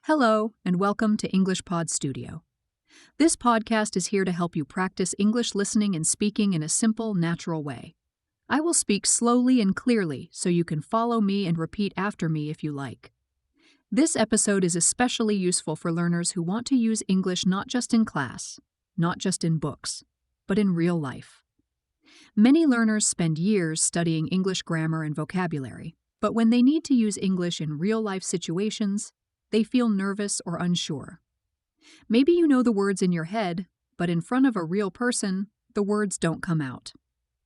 Hello, and welcome to English Pod Studio. This podcast is here to help you practice English listening and speaking in a simple, natural way. I will speak slowly and clearly so you can follow me and repeat after me if you like. This episode is especially useful for learners who want to use English not just in class, not just in books, but in real life. Many learners spend years studying English grammar and vocabulary, but when they need to use English in real-life situations, they feel nervous or unsure. Maybe you know the words in your head, but in front of a real person, the words don't come out.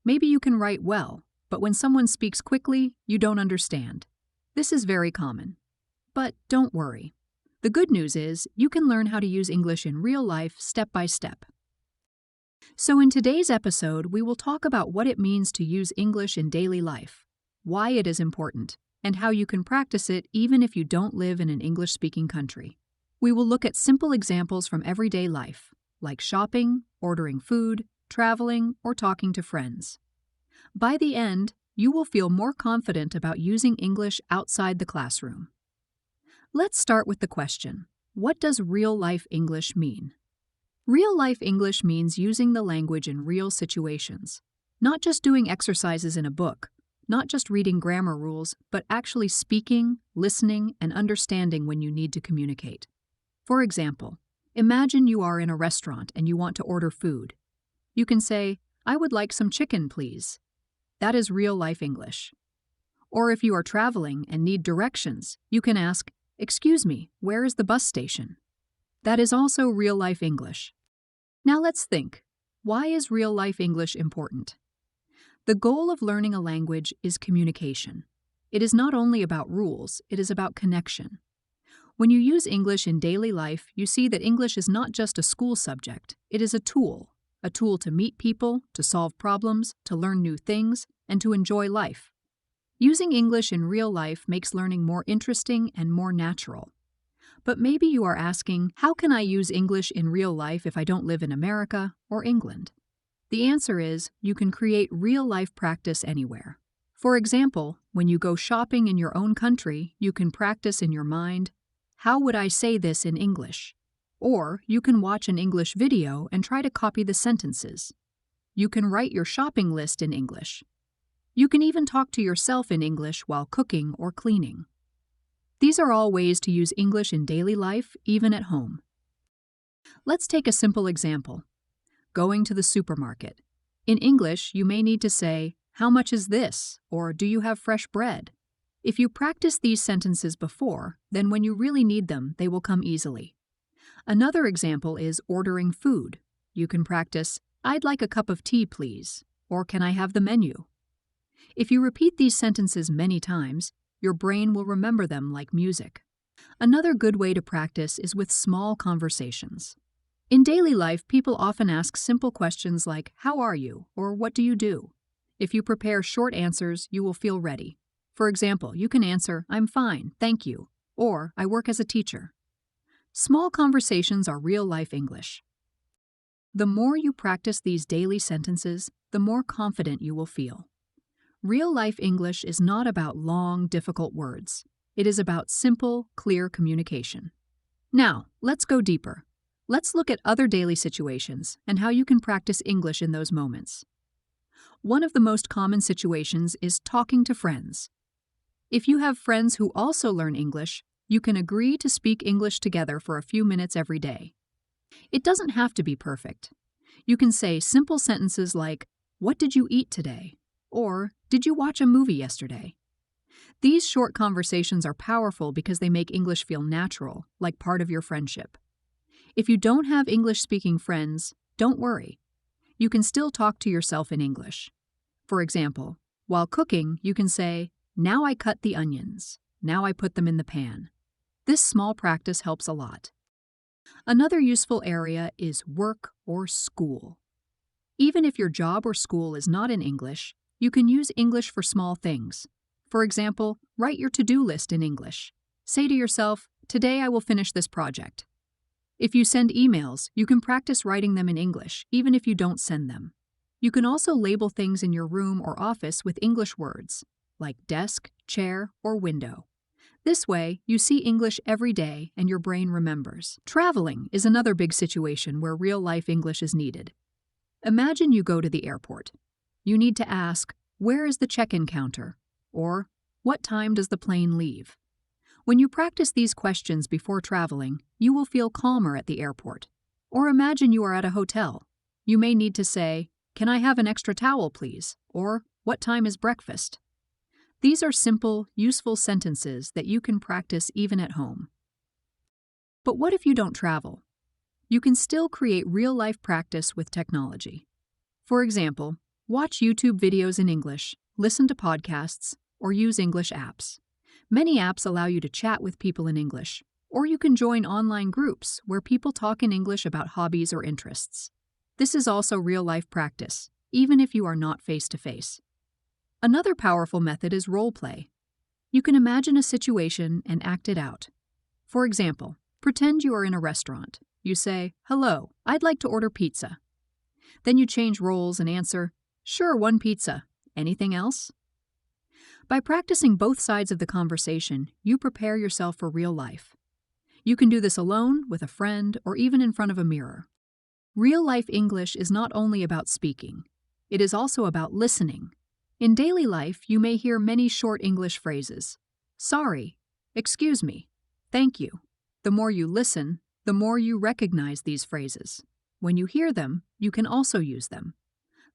Maybe you can write well, but when someone speaks quickly, you don't understand. This is very common. But don't worry. The good news is you can learn how to use English in real life step by step. So in today's episode, we will talk about what it means to use English in daily life, why it is important, and how you can practice it even if you don't live in an English-speaking country. We will look at simple examples from everyday life, like shopping, ordering food, traveling, or talking to friends. By the end, you will feel more confident about using English outside the classroom. Let's start with the question, what does real-life English mean? Real-life English means using the language in real situations, not just doing exercises in a book, not just reading grammar rules, but actually speaking, listening, and understanding when you need to communicate. For example, imagine you are in a restaurant and you want to order food. You can say, "I would like some chicken, please." That is real-life English. Or if you are traveling and need directions, you can ask, "Excuse me, where is the bus station?" That is also real-life English. Now let's think, why is real-life English important? The goal of learning a language is communication. It is not only about rules, it is about connection. When you use English in daily life, you see that English is not just a school subject, it is a tool to meet people, to solve problems, to learn new things, and to enjoy life. Using English in real life makes learning more interesting and more natural. But maybe you are asking, how can I use English in real life if I don't live in America or England? The answer is, you can create real-life practice anywhere. For example, when you go shopping in your own country, you can practice in your mind, how would I say this in English? Or you can watch an English video and try to copy the sentences. You can write your shopping list in English. You can even talk to yourself in English while cooking or cleaning. These are all ways to use English in daily life, even at home. Let's take a simple example. Going to the supermarket. In English, you may need to say, "How much is this?" or "Do you have fresh bread?" If you practice these sentences before, then when you really need them, they will come easily. Another example is ordering food. You can practice, "I'd like a cup of tea, please," or "Can I have the menu?" If you repeat these sentences many times, your brain will remember them like music. Another good way to practice is with small conversations. In daily life, people often ask simple questions like, "How are you?" or "What do you do?" If you prepare short answers, you will feel ready. For example, you can answer, "I'm fine, thank you," or "I work as a teacher." Small conversations are real-life English. The more you practice these daily sentences, the more confident you will feel. Real-life English is not about long, difficult words. It is about simple, clear communication. Now, let's go deeper. Let's look at other daily situations and how you can practice English in those moments. One of the most common situations is talking to friends. If you have friends who also learn English, you can agree to speak English together for a few minutes every day. It doesn't have to be perfect. You can say simple sentences like, "What did you eat today?" or "Did you watch a movie yesterday?" These short conversations are powerful because they make English feel natural, like part of your friendship. If you don't have English-speaking friends, don't worry. You can still talk to yourself in English. For example, while cooking, you can say, "Now I cut the onions. Now I put them in the pan." This small practice helps a lot. Another useful area is work or school. Even if your job or school is not in English, you can use English for small things. For example, write your to-do list in English. Say to yourself, "Today I will finish this project." If you send emails, you can practice writing them in English, even if you don't send them. You can also label things in your room or office with English words, like desk, chair, or window. This way, you see English every day and your brain remembers. Traveling is another big situation where real-life English is needed. Imagine you go to the airport. You need to ask, "Where is the check-in counter?" Or, "What time does the plane leave?" When you practice these questions before traveling, you will feel calmer at the airport. Or imagine you are at a hotel. You may need to say, "Can I have an extra towel, please?" Or, "What time is breakfast?" These are simple, useful sentences that you can practice even at home. But what if you don't travel? You can still create real-life practice with technology. For example, watch YouTube videos in English, listen to podcasts, or use English apps. Many apps allow you to chat with people in English, or you can join online groups where people talk in English about hobbies or interests. This is also real-life practice, even if you are not face-to-face. Another powerful method is role-play. You can imagine a situation and act it out. For example, pretend you are in a restaurant. You say, "Hello, I'd like to order pizza." Then you change roles and answer, "Sure, one pizza. Anything else?" By practicing both sides of the conversation, you prepare yourself for real life. You can do this alone, with a friend, or even in front of a mirror. Real-life English is not only about speaking. It is also about listening. In daily life, you may hear many short English phrases. Sorry, excuse me, thank you. The more you listen, the more you recognize these phrases. When you hear them, you can also use them.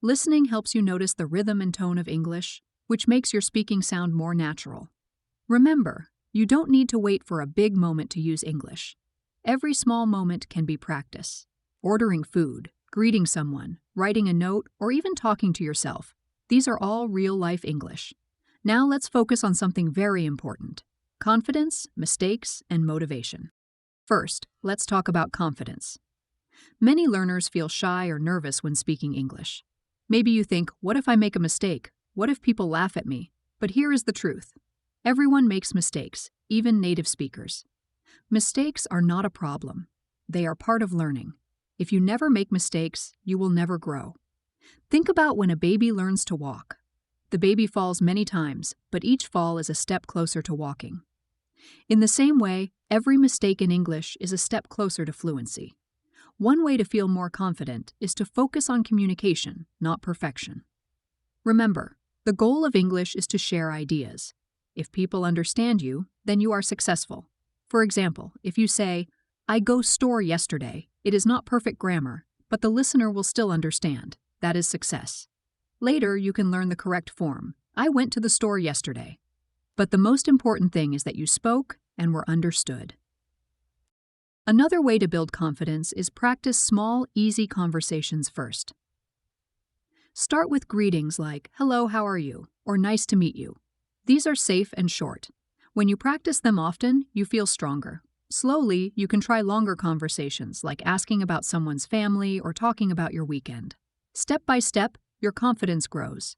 Listening helps you notice the rhythm and tone of English, which makes your speaking sound more natural. Remember, you don't need to wait for a big moment to use English. Every small moment can be practice. Ordering food, greeting someone, writing a note, or even talking to yourself. These are all real-life English. Now let's focus on something very important: confidence, mistakes, and motivation. First, let's talk about confidence. Many learners feel shy or nervous when speaking English. Maybe you think, what if I make a mistake? What if people laugh at me? But here is the truth. Everyone makes mistakes, even native speakers. Mistakes are not a problem. They are part of learning. If you never make mistakes, you will never grow. Think about when a baby learns to walk. The baby falls many times, but each fall is a step closer to walking. In the same way, every mistake in English is a step closer to fluency. One way to feel more confident is to focus on communication, not perfection. Remember, the goal of English is to share ideas. If people understand you, then you are successful. For example, if you say, "I go store yesterday," it is not perfect grammar, but the listener will still understand. That is success. Later, you can learn the correct form. "I went to the store yesterday." But the most important thing is that you spoke and were understood. Another way to build confidence is practice small, easy conversations first. Start with greetings like, "Hello, how are you?" or "Nice to meet you." These are safe and short. When you practice them often, you feel stronger. Slowly, you can try longer conversations like asking about someone's family or talking about your weekend. Step by step, your confidence grows.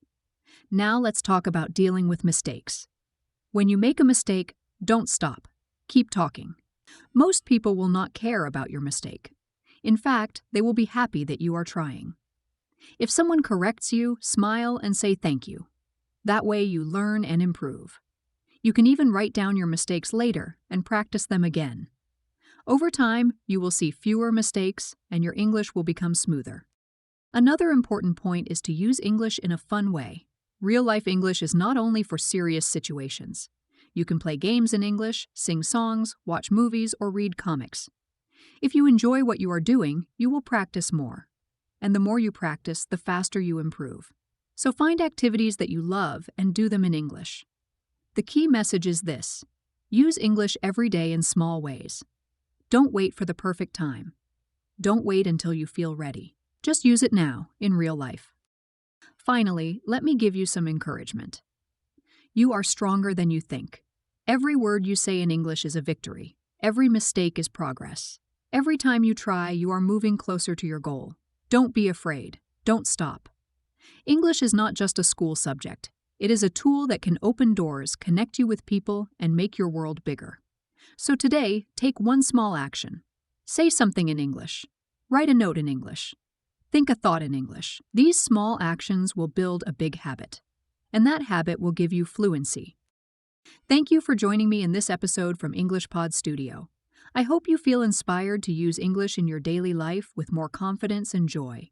Now let's talk about dealing with mistakes. When you make a mistake, don't stop. Keep talking. Most people will not care about your mistake. In fact, they will be happy that you are trying. If someone corrects you, smile and say thank you. That way you learn and improve. You can even write down your mistakes later and practice them again. Over time, you will see fewer mistakes and your English will become smoother. Another important point is to use English in a fun way. Real-life English is not only for serious situations. You can play games in English, sing songs, watch movies, or read comics. If you enjoy what you are doing, you will practice more. And the more you practice, the faster you improve. So find activities that you love and do them in English. The key message is this: use English every day in small ways. Don't wait for the perfect time. Don't wait until you feel ready. Just use it now, in real life. Finally, let me give you some encouragement. You are stronger than you think. Every word you say in English is a victory. Every mistake is progress. Every time you try, you are moving closer to your goal. Don't be afraid. Don't stop. English is not just a school subject. It is a tool that can open doors, connect you with people, and make your world bigger. So today, take one small action. Say something in English. Write a note in English. Think a thought in English. These small actions will build a big habit, and that habit will give you fluency. Thank you for joining me in this episode from English Pod Studio. I hope you feel inspired to use English in your daily life with more confidence and joy.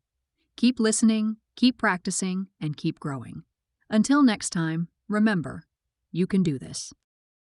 Keep listening, keep practicing, and keep growing. Until next time, remember, you can do this.